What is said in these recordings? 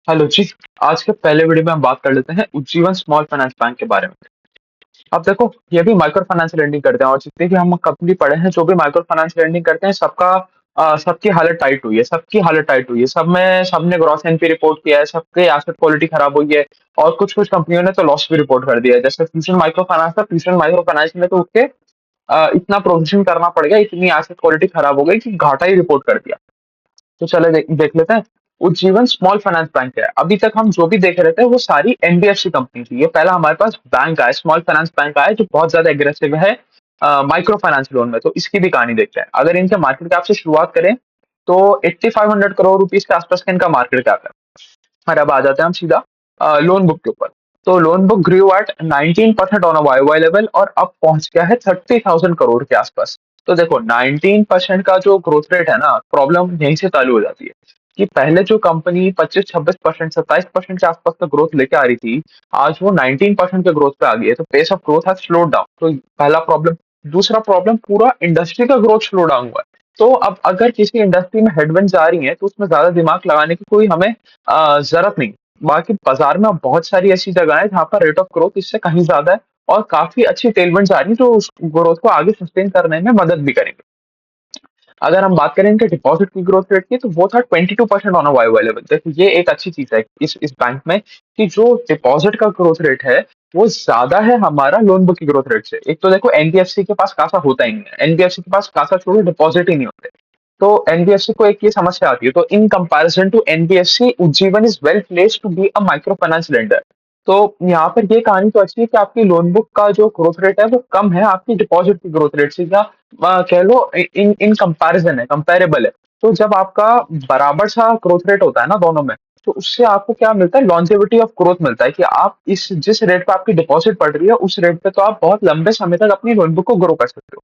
Hello जी। आज के पहले वीडियो में हम बात कर लेते हैं उज्जीवन स्मॉल फाइनेंस बैंक के बारे में। अब देखो, ये भी माइक्रो फाइनेंस लेंडिंग करते हैं और जितने भी हम कंपनी पढ़े हैं जो भी माइक्रो फाइनेंस लेंडिंग करते हैं सबका सबकी हालत टाइट हुई है, सबकी हालत टाइट हुई है। सबने ग्रॉस एनपी रिपोर्ट किया है, सबके एसेट क्वालिटी खराब हुई है और कुछ कुछ कंपनियों ने तो लॉस भी रिपोर्ट कर दिया है। जैसे फ्यूजन माइक्रो फाइनेंस था, फ्यूजन माइक्रो फाइनेंस में तो उसके इतना प्रोविजन करना पड़ गया, इतनी एसेट क्वालिटी खराब हो गई कि घाटा ही रिपोर्ट कर दिया। तो चले देख लेते हैं। उज्जीवन स्मॉल फाइनेंस बैंक है। अभी तक हम जो भी देख रहे थे वो सारी एनबीएफसी कंपनी थी। ये पहला हमारे पास बैंक आया, स्मॉल फाइनेंस बैंक आया जो बहुत ज्यादा एग्रेसिव है माइक्रो फाइनेंस लोन में। तो इसकी भी कहानी देखते हैं। अगर इनके मार्केट कैप से शुरुआत करें तो 8500 करोड़ रुपीस के आसपास का इनका मार्केट कैप है। और अब आ जाते हैं हम सीधा लोन बुक के ऊपर। तो loan book grew at 19% on a Y level और अब पहुंच गया है 30,000 करोड़ के आसपास। तो देखो, 19% का जो ग्रोथ रेट है ना, प्रॉब्लम यहीं से चालू हो जाती है कि पहले जो कंपनी 25-26%, 27% के आसपास का ग्रोथ लेके आ रही थी, आज वो 19% के ग्रोथ पे आ गई है। तो pace of growth has slowed down. तो पहला प्रॉब्लम। दूसरा प्रॉब्लम, पूरा इंडस्ट्री का ग्रोथ स्लो डाउन हुआ है। तो अब अगर किसी इंडस्ट्री में हेडविंड्स आ रही हैं तो उसमें ज्यादा दिमाग लगाने की कोई हमें जरूरत नहीं। बाकी बाजार में अब बहुत सारी ऐसी जगह है जहाँ पर रेट ऑफ ग्रोथ इससे कहीं ज्यादा है और काफी अच्छी टेलमेंट्स आ रही है जो उस ग्रोथ को आगे सस्टेन करने में मदद भी करेंगे। अगर हम बात करें इनके डिपॉजिट की ग्रोथ रेट की तो वो था 22% ऑन अ वाई लेवल। देखो, ये एक अच्छी चीज है इस बैंक में कि जो डिपॉजिट का ग्रोथ रेट है वो ज्यादा है हमारा लोन बुक की ग्रोथ रेट से। एक तो देखो, एनबीएफसी के पास कासा होता ही नहीं है, एनबीएफसी के पास कासा छोड़ो डिपॉजिट ही नहीं होते। तो एनबीएफसी को एक ये समस्या आती है। तो in comparison to NBFC, Ujjivan is well placed to be a micro finance lender. तो यहाँ पर ये कहानी तो अच्छी है कि आपकी लोन बुक का जो ग्रोथ रेट है वो कम है आपकी डिपॉजिट की ग्रोथ रेट से, या कह लो इन इन कंपैरिजन है, कंपेरेबल है। तो जब आपका बराबर सा ग्रोथ रेट होता है ना दोनों में, तो उससे आपको क्या मिलता है, लॉन्जेविटी ऑफ ग्रोथ मिलता है कि आप इस जिस रेट पे आपकी डिपॉजिट बढ़ रही है उस रेट पे तो आप बहुत लंबे समय तक अपनी लोन बुक को ग्रो कर सकते हो।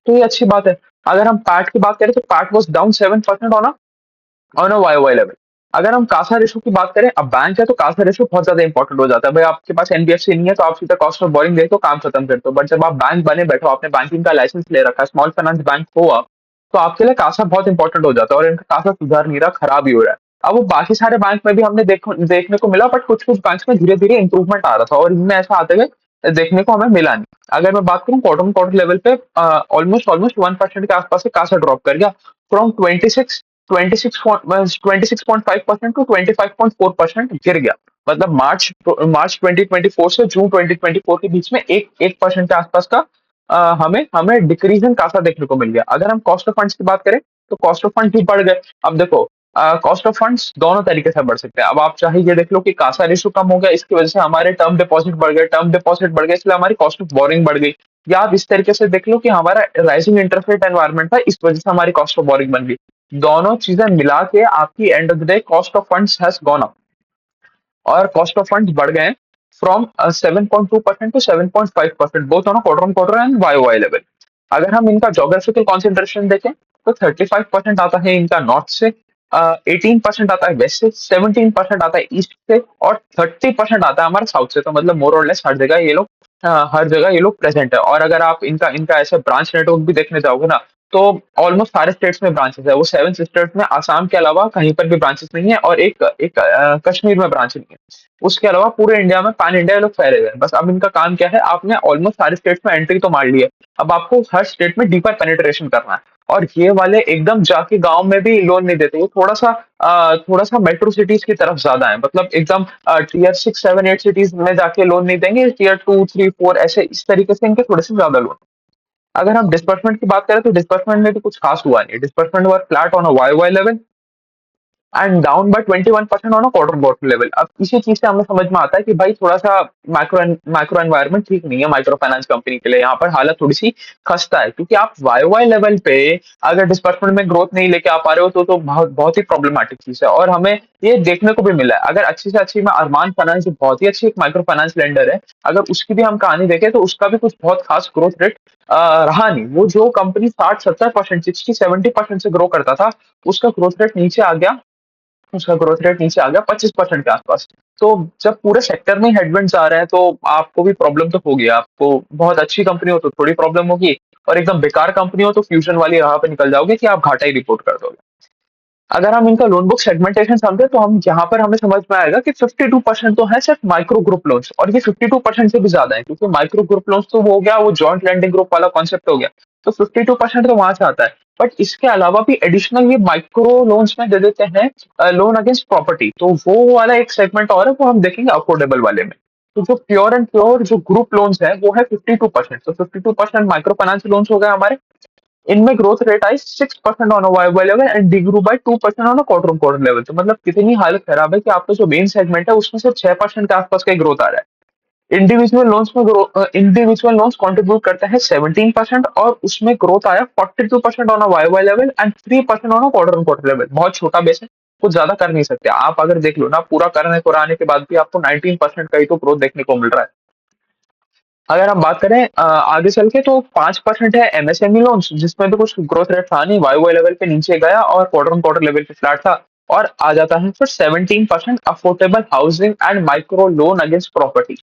तो ये अच्छी बात है। अगर हम पैट की बात करें तो PAT was down 7% on a Y level. अगर हम कासा रेशो की बात करें, अब बैंक है तो कासा रेशो बहुत ज्यादा इंपॉर्टेंट हो जाता है। भाई आपके पास एनबीएफसी नहीं है तो आप सीधा कॉस्ट ऑफ बोरिंग दे तो काम खत्म कर दो। बट जब आप बैंक बने बैठो, आपने बैंकिंग का लाइसेंस ले रखा है, स्मॉल फाइनेंस बैंक हो आप, तो आपके लिए कासा बहुत इंपॉर्टेंट हो जाता है और इनका कासा सुधार नहीं रहा, खराब ही हो रहा है। अब वो बाकी सारे बैंक में भी हमने देखने को मिला, बट कुछ कुछ बैंक में धीरे धीरे इंप्रूवमेंट आ रहा था और इनमें ऐसा आते हुए देखने को हमें मिला नहीं। अगर मैं बात करूं क्वार्टर क्वार्टर लेवल पे, ऑलमोस्ट ऑलमोस्ट 1% के आसपास से कासा ड्रॉप कर गया फ्रॉम 26.5% टू 25.4% गिर गया। मतलब मार्च मार्च 2024 से जून 2024 के बीच में एक एक परसेंट के आसपास का हमें हमें डिक्रीज इन कासा देखने को मिल गया। अगर हम कॉस्ट ऑफ फंड्स की बात करें तो कॉस्ट ऑफ फंड भी बढ़ गए। अब देखो, कॉस्ट ऑफ फंड्स दोनों तरीके से बढ़ सकते हैं। अब आप चाहे ये देख लो कि कासा रेशो कम हो गया, इसकी वजह से हमारे टर्म डिपॉजिट बढ़ गए, टर्म डिपॉजिट बढ़ गए इसलिए हमारी कॉस्ट ऑफ बोरिंग बढ़ गई। या आप इस तरीके से देख लो कि हमारा राइजिंग इंटरेस्ट रेट एनवायरमेंट था, इस वजह से हमारी कॉस्ट ऑफ बोरिंग बन गई। दोनों चीजें मिला के आपकी end of the day cost of funds has gone up और कॉस्ट ऑफ फंड्स बढ़ गए from 7.2% to 7.5%, both on quarter on quarter and Y Y level. अगर हम इनका जोग्राफिकल कॉन्सेंट्रेशन देखें तो 35% आता है इनका नॉर्थ से, 18% आता है वेस्ट से, 17% आता है ईस्ट से और 30% आता है हमारे साउथ से। तो मतलब मोर और लेस हर जगह ये लोग प्रेजेंट है। और अगर आप इनका इनका ऐसे ब्रांच नेटवर्क भी देखने जाओगे ना, तो ऑलमोस्ट सारे स्टेट्स में ब्रांचेस है। वो 7 स्टेट्स में आसाम के अलावा कहीं पर भी ब्रांचेस नहीं है और एक कश्मीर में ब्रांच नहीं है। उसके अलावा पूरे इंडिया में पैन इंडिया लोग फैले हुए हैं। बस अब इनका काम क्या है, आपने ऑलमोस्ट सारे स्टेट्स में एंट्री तो मार ली है, अब आपको हर स्टेट में डीपर पेनिट्रेशन करना है। और ये वाले एकदम जाके गांव में भी लोन नहीं देते, वो थोड़ा सा मेट्रो सिटीज की तरफ ज्यादा है। मतलब एकदम टीयर 6, 7, 8 सिटीज में जाके लोन नहीं देंगे, टीयर 2, 3, 4 ऐसे इस तरीके से इनके थोड़े से ज्यादा लोन। अगर हम डिस्बर्समेंट की बात करें तो डिस्बर्समेंट में भी कुछ खास हुआ नहीं। Disbursement were flat on a Y level and down by 21% on a quarter quarter level. अब इसी चीज से हमें समझ में आता है कि भाई थोड़ा सा माइक्रो एनवायरनमेंट ठीक नहीं है माइक्रो फाइनेंस कंपनी के लिए। यहाँ पर हालत थोड़ी सी खस्ता है क्योंकि आप वाई वाई लेवल पे अगर डिस्बर्समेंट में ग्रोथ नहीं लेके आ पा रहे हो तो बहुत बहुत ही प्रॉब्लमेटिक चीज है। और हमें ये देखने को भी मिला है। अगर अच्छी से अच्छी, मैं अरमान फाइनेंस जो बहुत ही अच्छी एक माइक्रो फाइनेंस लेंडर है, अगर उसकी भी हम कहानी देखें तो उसका भी कुछ बहुत खास ग्रोथ रेट रहा नहीं। वो जो कंपनी 60-70%, 60-70% से ग्रो करता था, उसका ग्रोथ रेट नीचे आ गया, उसका ग्रोथ रेट नीचे आ गया 25% के आसपास। तो जब पूरे सेक्टर में हेडविंड्स आ रहे हैं तो आपको भी प्रॉब्लम तो होगी। आपको बहुत अच्छी कंपनी हो तो थोड़ी प्रॉब्लम होगी और एकदम बेकार कंपनी हो तो फ्यूजन वाली राह पे निकल जाओगे कि आप घाटा ही रिपोर्ट कर दोगे। अगर हम इनका लोन बुक सेगमेंटेशन समझे तो हम यहाँ पर हमें समझ में आएगा कि 52% तो है सिर्फ माइक्रो ग्रुप लोन्स, और ये 52% से भी ज्यादा है, क्योंकि माइक्रो ग्रुप लोन्स तो वो हो गया, वो जॉइंट लैंडिंग ग्रुप वाला कॉन्सेप्ट हो गया। तो 52% तो वहां से आता है। बट इसके अलावा भी एडिशनल ये माइक्रो लोन्स में दे देते हैं लोन अगेंस्ट प्रॉपर्टी, तो वो वाला एक सेगमेंट और है, वो हम देखेंगे अफोर्डेबल वाले में। तो जो प्योर एंड प्योर जो ग्रुप लोन्स है वो है 52%। तो 52% माइक्रो फाइनेंस लोन्स हो गए हमारे। इनमें ग्रोथ रेट आई 6% on Y level and D grew by 2% on quarter quarter level. तो मतलब कितनी हालत खराब है कि आपका जो मेन सेगमेंट है उसमें सिर्फ 6% के आसपास का ग्रोथ आ रहा है। इंडिविजुअल लोन्स कंट्रीब्यूट करते हैं 17%, और उसमें ग्रोथ आया 42% on Y level and 3% on quarter quarter level. बहुत छोटा बेस है, कुछ ज्यादा कर नहीं सकते आप। अगर देख लो ना, पूरा करने को आने के बाद भी आपको 19% का ही तो ग्रोथ देखने को मिल रहा है। अगर हम बात करें आगे चल के, तो 5% है एमएसएमई लोन्स, जिसमें तो कुछ ग्रोथ रेट था नहीं, वाई वाई लेवल पे नीचे गया और क्वार्टर ऑन क्वार्टर लेवल पे फ्लैट था। और आ जाता है फिर 17% affordable housing and micro loan against property.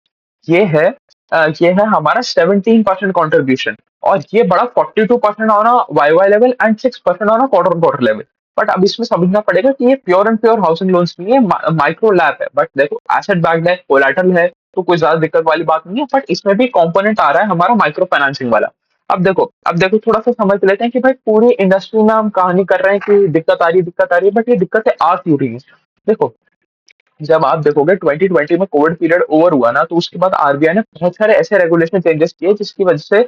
ये है हमारा 17% कॉन्ट्रीब्यूशन। और ये बड़ा 42% on Y Y level and 6% on quarter quarter level. But अब इसमें समझना पड़ेगा कि ये pure and pure housing loans नहीं है, माइक्रो लैब है। बट देखो, एसेट बैक्ड है, कोलैटरल है, तो कोई ज्यादा दिक्कत वाली बात नहीं है। बट इसमें भी कंपोनेंट आ रहा है हमारा माइक्रो फाइनेंसिंग वाला। अब देखो थोड़ा सा समझ लेते हैं कि भाई पूरी इंडस्ट्री में हम कहानी कर रहे हैं कि दिक्कत आ रही है, बट ये दिक्कतें आ क्यों रही है। देखो, जब आप देखोगे 2020 में कोविड पीरियड ओवर हुआ ना, तो उसके बाद आरबीआई ने बहुत सारे ऐसे रेगुलेशन चेंजेस किए जिसकी वजह से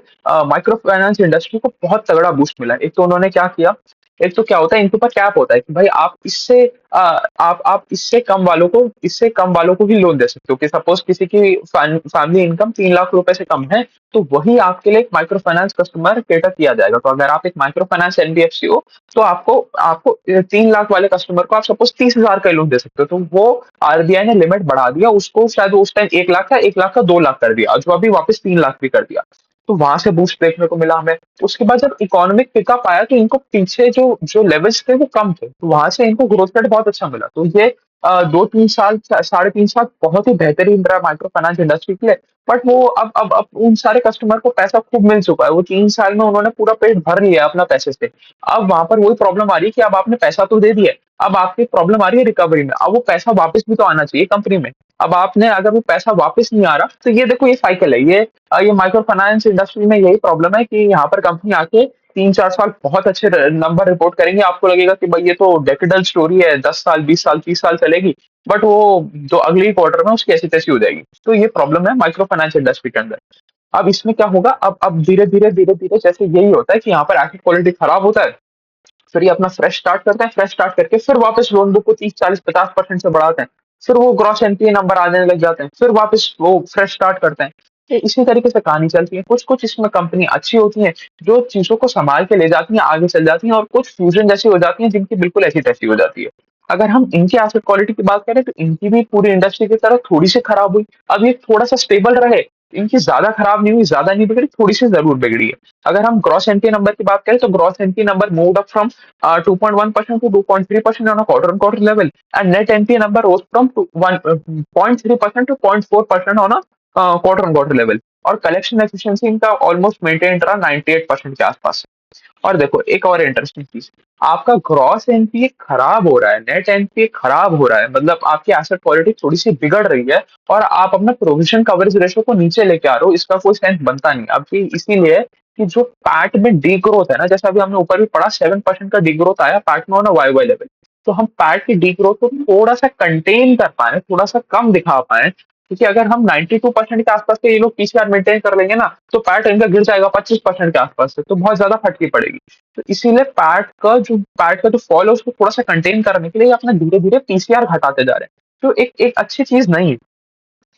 माइक्रो फाइनेंस इंडस्ट्री को बहुत तगड़ा बूस्ट मिला। एक तो उन्होंने क्या किया, एक तो क्या होता है, इनके ऊपर कैप होता है कि भाई आप इससे आप इससे कम वालों को ही लोन दे सकते हो। कि सपोज किसी की फैमिली इनकम 3 लाख रुपए से कम है, तो वही आपके लिए एक माइक्रो फाइनेंस कस्टमर केटर किया जाएगा। तो अगर आप एक माइक्रो फाइनेंस एनबीएफसी हो, तो आपको आपको 3 लाख वाले कस्टमर को आप सपोज 30,000 का लोन दे सकते हो। तो वो आरबीआई ने लिमिट बढ़ा दिया उसको, शायद उस टाइम 1 लाख था, 1 लाख का 2 लाख कर दिया, जो अभी वापस 3 लाख भी कर दिया। तो वहां से बूस्ट देखने को मिला हमें। उसके बाद जब इकोनॉमिक पिकअप आया, तो इनको पीछे जो जो लेवल्स थे वो कम थे, तो वहां से इनको ग्रोथ रेट बहुत अच्छा मिला। तो ये 2-3 साल, 3.5 साल बहुत ही बेहतरीन रहा माइक्रो फाइनेंस इंडस्ट्री के लिए। बट वो अब उन सारे कस्टमर को पैसा खूब मिल चुका है, वो 3 साल में उन्होंने पूरा पेट भर लिया अपना पैसे से। अब वहां पर वही प्रॉब्लम आ रही है कि अब आपने पैसा तो दे दिया, अब आपकी प्रॉब्लम आ रही है रिकवरी में। अब वो पैसा वापस भी तो आना चाहिए कंपनी में। अब आपने अगर वो पैसा वापस नहीं आ रहा, तो ये देखो ये साइकिल है। ये माइक्रो फाइनेंस इंडस्ट्री में यही प्रॉब्लम है कि यहाँ पर कंपनी आके 3-4 साल बहुत अच्छे नंबर रिपोर्ट करेंगे, आपको लगेगा कि भाई ये तो डेकेडल स्टोरी है, 10 साल 20 साल 30 साल चलेगी। बट वो जो अगली क्वार्टर में उसकी ऐसी तैसी हो जाएगी। तो ये प्रॉब्लम है माइक्रो फाइनेंस इंडस्ट्री के अंदर। अब इसमें क्या होगा, अब धीरे धीरे जैसे यही होता है कि यहाँ पर एसेट क्वालिटी खराब होता है, फिर ये अपना फ्रेश स्टार्ट करते हैं, फ्रेश स्टार्ट करके फिर वापस लोन बुक को 30 40 50% से बढ़ाते हैं। फिर वो ग्रॉस एनपीए नंबर आने लग जाते हैं, फिर वापस वो फ्रेश स्टार्ट करते हैं। ये इसी तरीके से कहानी चलती है। कुछ कुछ इसमें कंपनी अच्छी होती है, जो चीजों को संभाल के ले जाती हैं, आगे चल जाती हैं, और कुछ फ्यूजन जैसी हो जाती हैं जिनकी बिल्कुल ऐसी तैसी हो जाती है। अगर हम इनकी एसेट क्वालिटी की बात करें, तो इनकी भी पूरी इंडस्ट्री की तरह थोड़ी सी खराब हुई। अब ये थोड़ा सा स्टेबल रहे, इनकी ज्यादा खराब नहीं हुई, ज्यादा नहीं बिगड़ी, थोड़ी सी जरूर बिगड़ी है। अगर हम ग्रॉस एनपीए नंबर की बात करें, तो gross NPA number moved up from 2.1% to 2.3% on a quarter-on-quarter level, and net NPA number rose from 0.3% to 0.4% on a quarter-on-quarter level। और कलेक्शन एफिशिएंसी इनका ऑलमोस्ट मेंटेन रहा 98% के आसपास। और देखो एक और इंटरेस्टिंग चीज, आपका ग्रॉस एनपीए खराब हो रहा है, नेट एनपीए खराब हो रहा है, मतलब आपकी एसेट क्वालिटी थोड़ी सी बिगड़ रही है, और आप अपना प्रोविजन कवरेज रेशो को नीचे लेके आ रहे हो, इसका कोई सेंस बनता नहीं। अब ये इसीलिए कि जो पैट में डी ग्रोथ है ना, जैसे अभी हमने ऊपर भी पढ़ा 7% का डी ग्रोथ आया पैट में ऑन वाई वाई लेवल। तो हम पैट की डी ग्रोथ को थोड़ा सा कंटेन कर पाए, थोड़ा सा कम दिखा पाए, क्योंकि अगर हम 92% के आसपास के ये लोग पीसीआर मेंटेन कर लेंगे ना, तो पैट इनका गिर जाएगा 25% के आसपास से, तो बहुत ज्यादा फटकी पड़ेगी। तो इसीलिए पैट का जो फॉल है उसको थोड़ा सा कंटेन करने के लिए अपना धीरे धीरे पीसीआर घटाते जा रहे हैं। तो एक एक अच्छी चीज नहीं है।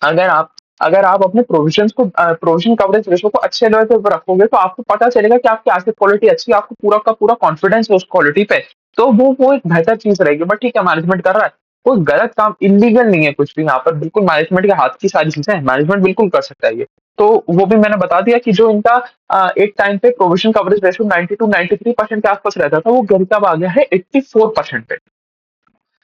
अगर आप अगर आप अपने प्रोविजन कवरेज रेशो को अच्छे लेवल पे रखोगे, तो आपको पता चलेगा कि आपकी एसेट क्वालिटी अच्छी है, आपको पूरा का पूरा कॉन्फिडेंस है उस क्वालिटी पे। तो वो एक बेहतर चीज रहेगी। बट ठीक है, मैनेजमेंट कर रहा है, कोई गलत काम इलीगल नहीं है कुछ भी यहाँ पर, बिल्कुल मैनेजमेंट के हाथ की सारी चीजें हैं, मैनेजमेंट बिल्कुल कर सकता है ये। तो वो भी मैंने बता दिया कि जो इनका एक टाइम पे प्रोविजन कवरेज रेशो 92-93% के आसपास रहता था, वो गिर के अब आ गया है 84% पे।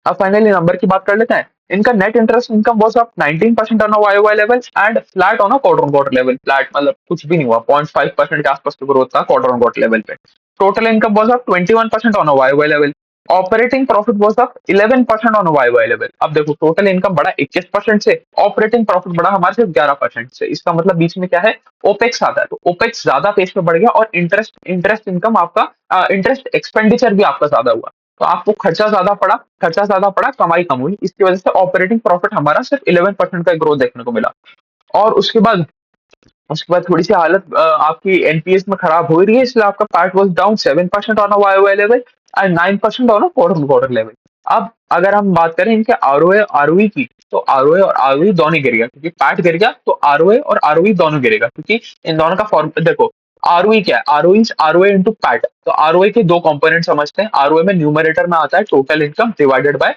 अब फाइनली नंबर की बात कर लेते हैं। इनका net interest income was up 19% on a Y level and flat on a quarter on quarter level. Flat मतलब कुछ भी नहीं हुआ, 0.5% के आसपास का ग्रोथ था क्वार्टर ऑन क्वार्टर लेवल पे। Total income was up 21% on a Y level. Operating profit was up 11% on Y level. अब देखो टोटल इनकम बढ़ा 21% से, ऑपरेटिंग प्रॉफिट बढ़ा हमारे सिर्फ 11% से। इसका मतलब बीच में क्या है, ओपेक्स आता है, तो ओपेक्स ज्यादा पेज पे बढ़ गया और इंटरेस्ट इंटरेस्ट इनकम आपका इंटरेस्ट एक्सपेंडिचर भी आपका ज्यादा हुआ, तो आपको खर्चा ज्यादा पड़ा, कमाई कम हुई, इसकी वजह से ऑपरेटिंग प्रॉफिट हमारा सिर्फ 11% का ग्रोथ देखने को मिला। और उसके बाद थोड़ी सी हालत आपकी एनपीएस में खराब हो रही है, इसलिए आपका PAT was down 7% on a Y level and 9% on a quarter quarter level. अब अगर हम बात करें इनके आरओए की, तो आरओए और आरओई दोनों गिर गया, क्योंकि पैट गिर गया तो आरओए और आरओई दोनों गिरेगा, क्योंकि इन दोनों का फॉर्म देखो। आरओई क्या है, आरओए इंटू पैट। तो आरओए के दो कंपोनेंट समझते हैं। आरओए में न्यूमरेटर में आता है total income divided by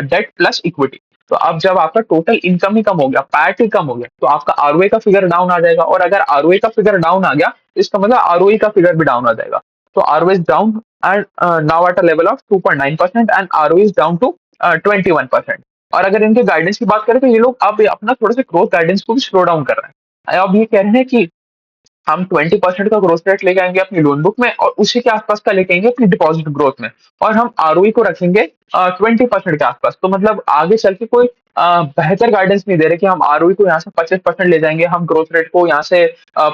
debt plus equity. तो अब जब आपका टोटल इनकम ही कम हो गया, पैट ही कम हो गया, तो आपका आरओए का फिगर डाउन आ जाएगा, और अगर आरओए का फिगर डाउन आ गया, इसका मतलब आरओई का फिगर भी डाउन आ जाएगा। तो ROA is down and now at a level of 2.9% and ROE is down to 21%। और अगर इनके गाइडेंस की बात करें तो ये लोग अब अपना थोड़ा सा ग्रोथ गाइडेंस को भी स्लो डाउन कर रहे हैं। अब ये कह रहे हैं कि हम 20% का ग्रोथ रेट लेके आएंगे अपनी लोन बुक में, और उसी के आसपास का लेके आएंगे अपनी डिपॉजिट ग्रोथ में, और हम आरओई को रखेंगे 20% के आसपास। तो मतलब आगे चल के कोई बेहतर गाइडेंस नहीं दे रहे कि हम आरओई को यहाँ से 25% ले जाएंगे, हम ग्रोथ रेट को यहाँ से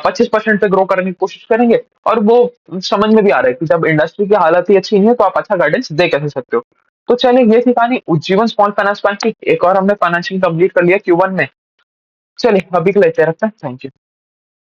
25% पे ग्रो करने की कोशिश करेंगे। और वो समझ में भी आ रहा है कि जब इंडस्ट्री की हालत ही अच्छी नहीं है, तो आप अच्छा गाइडेंस दे कैसे सकते हो। तो चलिए, ये थी कहानी उज्जीवन स्मॉल फाइनेंस बैंक की। एक और हमने फाइनेंशियल कंप्लीट कर लिया Q1 में। चलिए, अभी के लिए इतना रखते हैं। Thank you.